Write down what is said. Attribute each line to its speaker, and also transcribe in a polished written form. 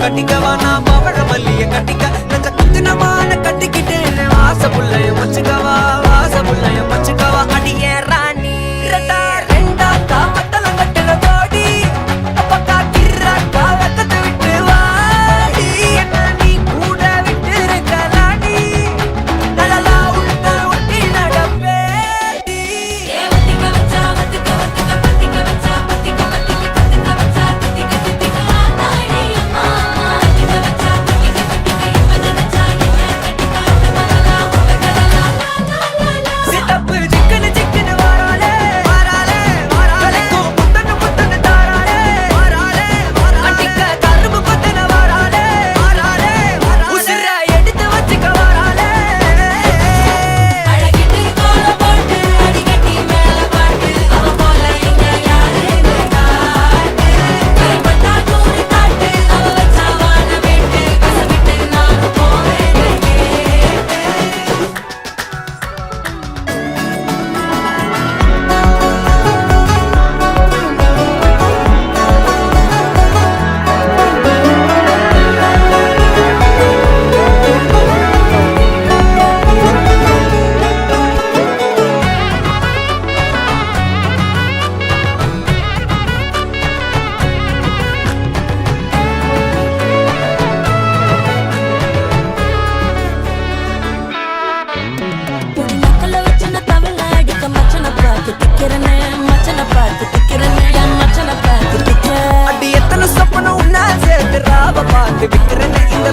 Speaker 1: கட்டிக்கவா நான் பவழ மல்லிய கட்டிக்க நெஞ்ச குத்துனமான கட்டிக்கிட்டேன் வாச புள்ளைய வச்சுக்கவா வாச புள்ளைய வச்சுக்கவா அடியே ராணி ரெண்டா ரெண்டா காமத்தல கட்டுல தோடி அப்பக்கா கிர்ராக்கா வெக்கத்தை விட்டு வாடி என்ன நீ கூட விட்டு இருக்கலாடி நலலா உள்ள ஒட்டி நடப்பேடி
Speaker 2: வத்திக்க வச்சா வத்திக்க வத்திக்க பத்திக்க வச்சா பத்திக்க வத்திக்க பத்திக்க வச்சா திக்க திக்க ஆதாடி அம்மா வத்திக்க வச்சா பத்திக்க பத்திக்க எப்ப நினைச்சா என்ன கட்டிக்காட்ட மலலா உலகலலா
Speaker 1: சித்தப்பு சிக்கன சிக்கன வாராலே வாராலே வாராலே முத்தன முத்தன தாராலே வாராலே வாராலே அடிக்க கரும்பு கொத்தன வாராலே வாராலே வாராலே உசிர எடுத்து வச்சுக்க வாராலே
Speaker 2: அழகிட்டு கோல போட்டு அடிக்கட்டி மேல பாட்டு அவ போல இங்க யாருன்னு காட்டு கைப்பட்டா தூரி காட்டு அவ வச்சா வான விட்டு கசவிட்டு நானும் போவேன் புடி நக்கல வச்சுன தவள அடிக்க மச்சன பார்த்து திக்கிறனே மச்சன பார்த்து திக்கிறனே என் மச்சன பார்த்து திக்க
Speaker 1: அடி எத்தனை சொப்பனம் உன்னா சேர்த்து ராவ பார்த்து விக்கிறேன் இந்த